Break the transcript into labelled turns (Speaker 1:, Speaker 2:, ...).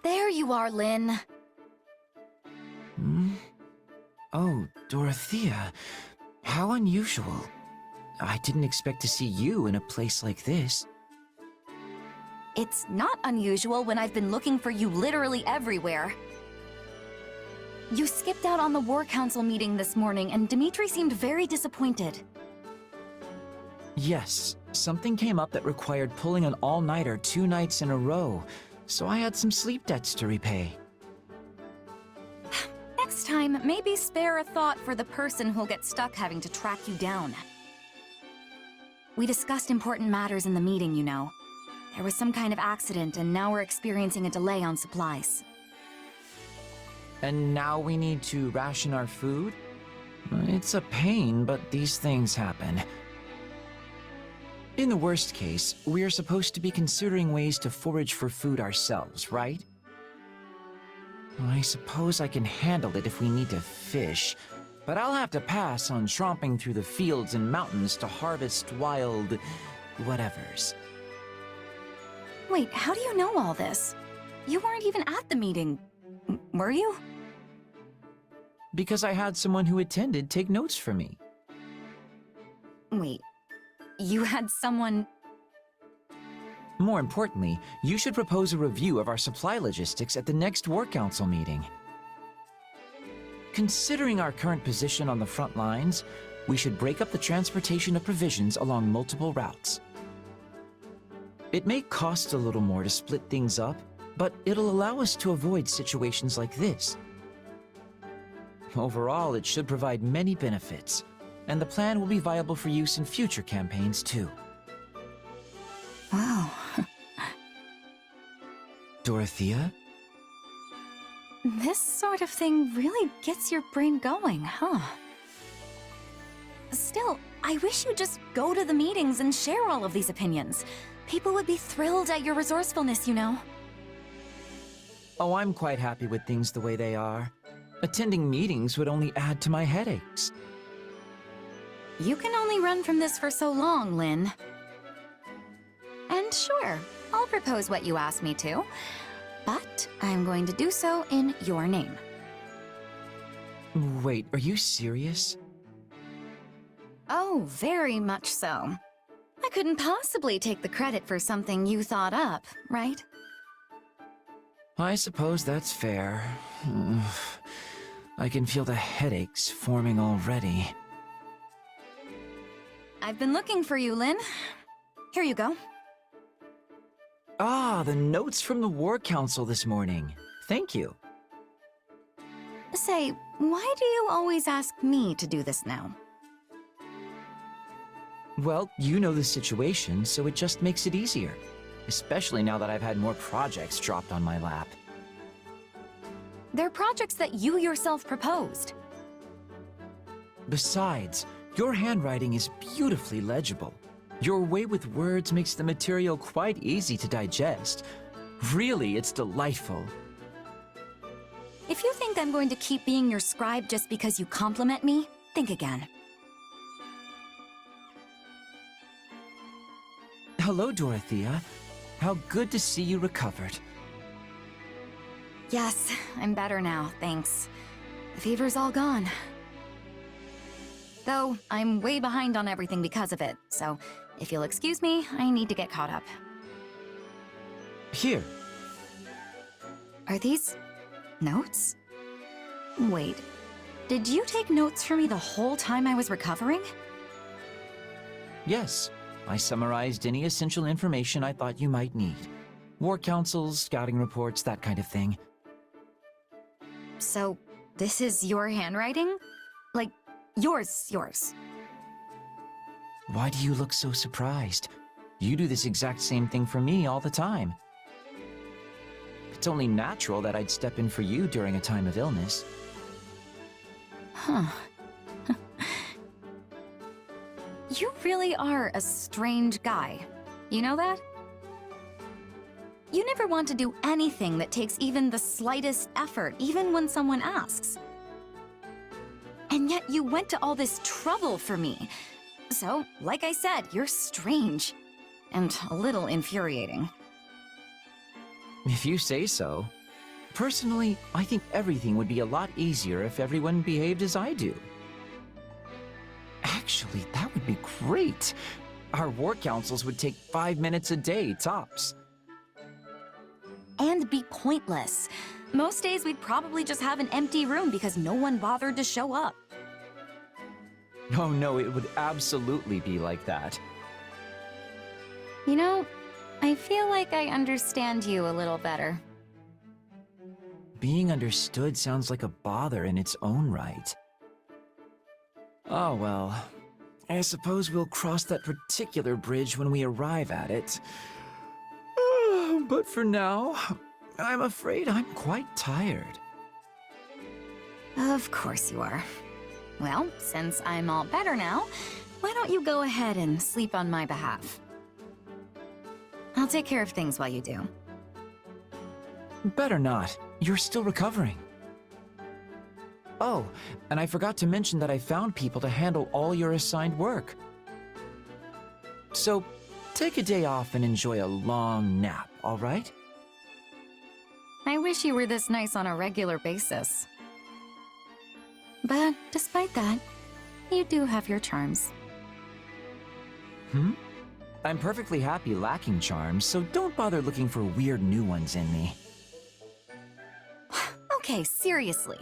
Speaker 1: There you are, Lynn.
Speaker 2: Hmm? Oh, Dorothea. How unusual. I didn't expect to see you in a place like this.
Speaker 1: It's not unusual when I've been looking for you literally everywhere. You skipped out on the War Council meeting this morning, and Dimitri seemed very disappointed.
Speaker 2: Yes, something came up that required pulling an all-nighter 2 nights in a row, so I had some sleep debts to repay.
Speaker 1: Next time, maybe spare a thought for the person who'll get stuck having to track you down. We discussed important matters in the meeting, you know. There was some kind of accident, and now we're experiencing a delay on supplies.
Speaker 2: And now we need to ration our food? It's a pain, but these things happen. In the worst case, we are supposed to be considering ways to forage for food ourselves, right? I suppose I can handle it if we need to fish, but I'll have to pass on tromping through the fields and mountains to harvest wild... whatevers.
Speaker 1: Wait, how do you know all this? You weren't even at the meeting, were you?
Speaker 2: Because I had someone who attended take notes for me.
Speaker 1: Wait, you had someone...
Speaker 2: More importantly, you should propose a review of our supply logistics at the next War Council meeting. Considering our current position on the front lines, we should break up the transportation of provisions along multiple routes. It may cost a little more to split things up, but it'll allow us to avoid situations like this. Overall, it should provide many benefits, and the plan will be viable for use in future campaigns too.
Speaker 1: Wow.
Speaker 2: Dorothea?
Speaker 1: This sort of thing really gets your brain going, huh? Still, I wish you'd just go to the meetings and share all of these opinions. People would be thrilled at your resourcefulness, you know.
Speaker 2: Oh, I'm quite happy with things the way they are. Attending meetings would only add to my headaches.
Speaker 1: You can only run from this for so long, Lynn. And sure, I'll propose what you asked me to, but I'm going to do so in your name.
Speaker 2: Wait, are you serious?
Speaker 1: Oh, very much so. I couldn't possibly take the credit for something you thought up, right?
Speaker 2: I suppose that's fair. I can feel the headaches forming already.
Speaker 1: I've been looking for you, Lynn. Here you go.
Speaker 2: Ah, the notes from the War Council this morning. Thank you.
Speaker 1: Say, why do you always ask me to do this now?
Speaker 2: Well, you know the situation, so it just makes it easier. Especially now that I've had more projects dropped on my lap.
Speaker 1: They're projects that you yourself proposed.
Speaker 2: Besides, your handwriting is beautifully legible. Your way with words makes the material quite easy to digest. Really, it's delightful.
Speaker 1: If you think I'm going to keep being your scribe just because you compliment me, think again.
Speaker 2: Hello, Dorothea. How good to see you recovered.
Speaker 1: Yes, I'm better now, thanks. The fever's all gone. Though, I'm way behind on everything because of it, so if you'll excuse me, I need to get caught up.
Speaker 2: Here.
Speaker 1: Are these notes? Wait, did you take notes for me the whole time I was recovering?
Speaker 2: Yes, I summarized any essential information I thought you might need. War councils, scouting reports, that kind of thing.
Speaker 1: So, this is your handwriting? Like, yours.
Speaker 2: Why do you look so surprised? You do this exact same thing for me all the time. It's only natural that I'd step in for you during a time of illness.
Speaker 1: Huh. You really are a strange guy. You know that? You never want to do anything that takes even the slightest effort, even when someone asks. And yet you went to all this trouble for me. So, like I said, you're strange. And a little infuriating.
Speaker 2: If you say so. Personally, I think everything would be a lot easier if everyone behaved as I do. Actually, that would be great. Our war councils would take 5 minutes a day, tops.
Speaker 1: And be pointless. Most days we'd probably just have an empty room because no one bothered to show up.
Speaker 2: Oh no, it would absolutely be like that.
Speaker 1: You know, I feel like I understand you a little better.
Speaker 2: Being understood sounds like a bother in its own right. Oh well, I suppose we'll cross that particular bridge when we arrive at it. But for now, I'm afraid I'm quite tired.
Speaker 1: Of course you are. Well, since I'm all better now, why don't you go ahead and sleep on my behalf? I'll take care of things while you do.
Speaker 2: Better not. You're still recovering. Oh, and I forgot to mention that I found people to handle all your assigned work. So, take a day off and enjoy a long nap, all right?
Speaker 1: I wish you were this nice on a regular basis. But despite that, you do have your charms.
Speaker 2: I'm perfectly happy lacking charms, so don't bother looking for weird new ones in me.
Speaker 1: Okay, seriously.